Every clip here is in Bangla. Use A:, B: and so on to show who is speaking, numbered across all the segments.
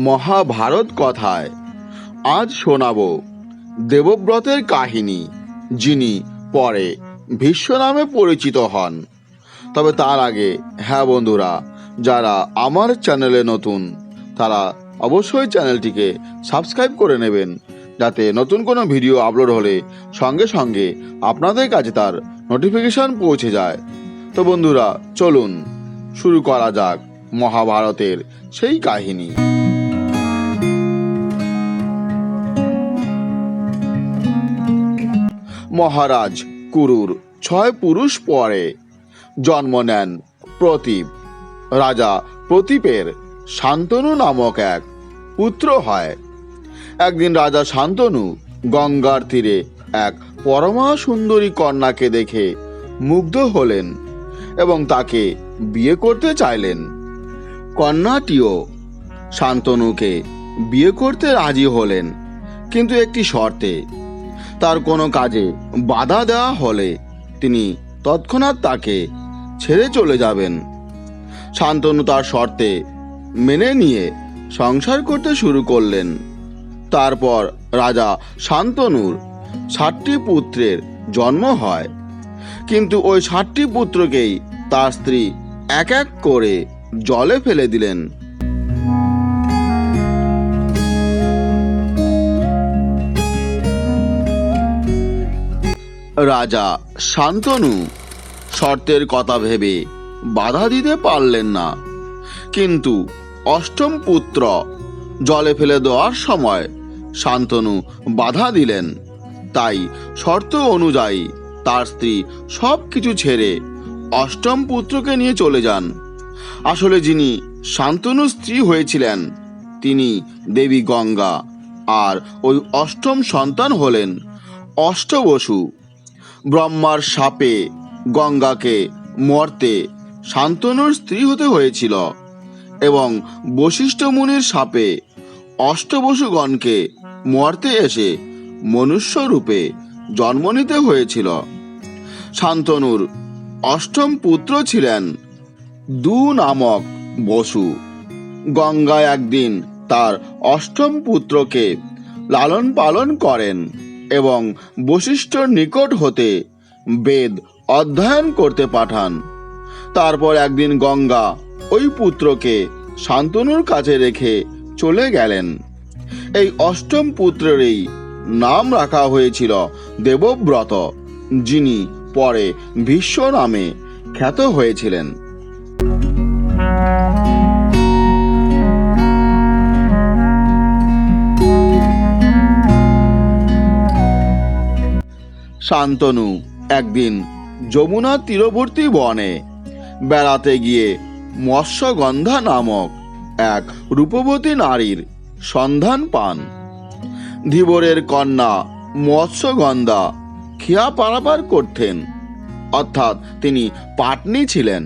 A: মহাভারত কথায় আজ শোনাব দেবব্রতের কাহিনী, যিনি পরে ভীষ্ম নামে পরিচিত হন। তবে তার আগে বন্ধুরা, যারা আমার চ্যানেলে নতুন তারা অবশ্যই চ্যানেলটিকে সাবস্ক্রাইব করে নেবেন, যাতে নতুন কোনো ভিডিও আপলোড হলে সঙ্গে সঙ্গে আপনাদের কাছে তার নোটিফিকেশন পৌঁছে যায়। তো বন্ধুরা, চলুন শুরু করা যাক মহাভারতের সেই কাহিনী। মহারাজ কুরুর 6 পুরুষ পরে জন্ম নেন প্রতীপ। রাজা প্রতীপের শান্তনু নামক এক পুত্র হয়। একদিন রাজা শান্তনু গঙ্গার তীরে এক পরমা সুন্দরী কন্যাকে দেখে মুগ্ধ হলেন এবং তাকে বিয়ে করতে চাইলেন। কন্যাটিও শান্তনুকে বিয়ে করতে রাজি হলেন, কিন্তু একটি শর্তে। তার কোনো কাজে বাধা দেওয়া হলে তিনি তৎক্ষণাৎ তাকে ছেড়ে চলে যাবেন। শান্তনু তার শর্তে মেনে নিয়ে সংসার করতে শুরু করলেন। তারপর রাজা শান্তনুর 7টি পুত্রের জন্ম হয়, কিন্তু ওই 7টি পুত্রকেই তার স্ত্রী এক এক করে জলে ফেলে দিলেন। রাজা শান্তনু শর্তের কথা ভেবে বাধা দিতে পারলেন না, কিন্তু 8ম পুত্র জলে ফেলে দেওয়ার সময় শান্তনু বাধা দিলেন। তাই শর্ত অনুযায়ী তার স্ত্রী সব কিছু ছেড়ে 8ম পুত্রকে নিয়ে চলে যান। আসলে যিনি শান্তনুর স্ত্রী হয়েছিলেন তিনি দেবী গঙ্গা, আর ওই 8ম সন্তান হলেন অষ্টবসু। ব্রহ্মার শাপে গঙ্গাকে মর্তে শান্তনুর স্ত্রী হতে হয়েছিল এবং বশিষ্ঠ মুনির শাপে অষ্টবসুগণকে মর্তে এসে মনুষ্য রূপে জন্ম নিতে হয়েছিল। শান্তনুর 8ম পুত্র ছিলেন দু নামক বসু। গঙ্গা একদিন তার 8ম পুত্রকে লালন পালন করেন এবং বশিষ্ঠর নিকট হতে বেদ অধ্যয়ন করতে পাঠান। তারপর একদিন গঙ্গা ওই পুত্রকে শান্তনুর কাছে রেখে চলে গেলেন। এই 8ম পুত্রেরই নাম রাখা হয়েছিল দেবব্রত, যিনি পরে ভীষ্ম নামে খ্যাত হয়েছিলেন। শান্তনু একদিন যমুনা তীরবর্তী বনে বেড়াতে গিয়ে মৎস্যগন্ধা নামক এক রূপবতী নারীর সন্ধান পান। ধীবরের কন্যা মৎস্যগন্ধা খিয়া পারাপার করতেন, অর্থাৎ তিনি পাটনি ছিলেন।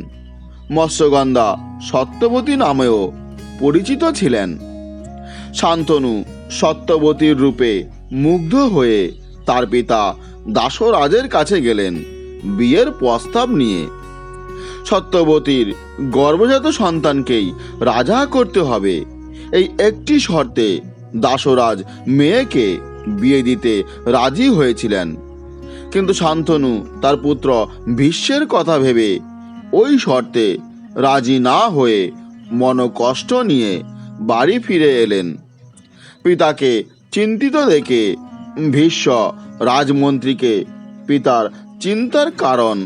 A: মৎস্যগন্ধা সত্যবতী নামেও পরিচিত ছিলেন। শান্তনু সত্যবতীর রূপে মুগ্ধ হয়ে তার পিতা দাসরাজের কাছে গেলেন বিয়ের প্রস্তাব নিয়ে। সত্যবতীর গর্ভজাত সন্তানকেই রাজা করতে হবে, এই একটি শর্তে দাসরাজ মেয়েকে বিয়ে দিতে রাজি হয়েছিলেন। কিন্তু শান্তনু তার পুত্র ভীষ্মের কথা ভেবে ওই শর্তে রাজি না হয়ে মনকষ্ট নিয়ে বাড়ি ফিরে এলেন। পিতাকে চিন্তিত দেখে ভীষ্ম রাজমন্ত্রীকে পিতার চিন্তার কারণ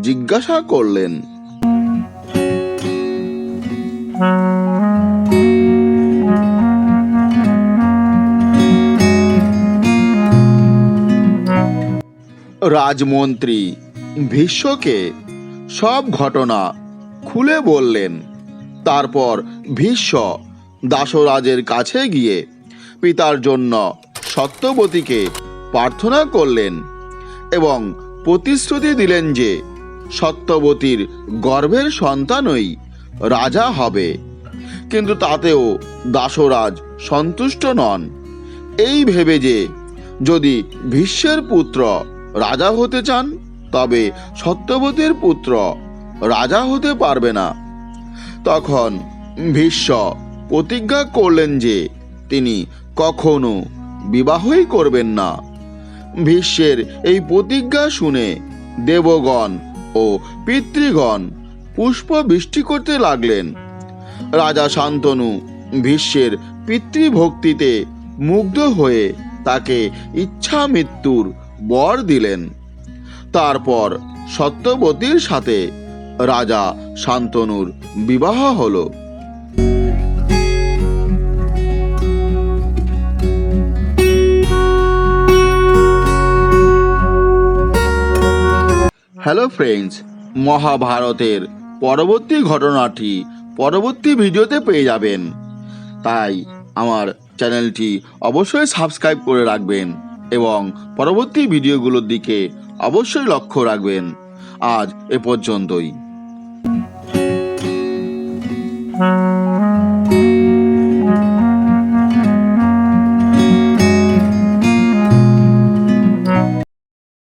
A: জিজ্ঞাসা করলেন। রাজমন্ত্রী ভীষ্মকে সব ঘটনা খুলে বললেন। তারপর ভীষ্ম দাসরাজের কাছে গিয়ে পিতার জন্য সত্যবতীকে প্রার্থনা করলেন এবং প্রতিশ্রুতি দিলেন যে সত্যবতীর গর্ভের সন্তানই রাজা হবে। কিন্তু তাতেও দাসরাজ সন্তুষ্ট নন, এই ভেবে যে যদি ভীষ্মের পুত্র রাজা হতে চান তবে সত্যবতীর পুত্র রাজা হতে পারবে না। তখন ভীষ্ম প্রতিজ্ঞা করলেন যে তিনি কখনো বিবাহই করবেন না। ভীষ্মের এই প্রতিজ্ঞা শুনে দেবগণ ও পিতৃগণ পুষ্প বৃষ্টি করতে লাগলেন। রাজা শান্তনু ভীষ্মের পিতৃভক্তিতে মুগ্ধ হয়ে তাকে ইচ্ছা মৃত্যুর বর দিলেন। তারপর সত্যবতীর সাথে রাজা শান্তনুর বিবাহ হলো। হ্যালো ফ্রেন্ডস, মহাভারতের পরবর্তী ঘটনাটি পরবর্তী ভিডিওতে পেয়ে যাবেন, তাই আমার চ্যানেলটি অবশ্যই সাবস্ক্রাইব করে রাখবেন এবং পরবর্তী ভিডিওগুলোর দিকে অবশ্যই লক্ষ্য রাখবেন। আজ এ পর্যন্তই।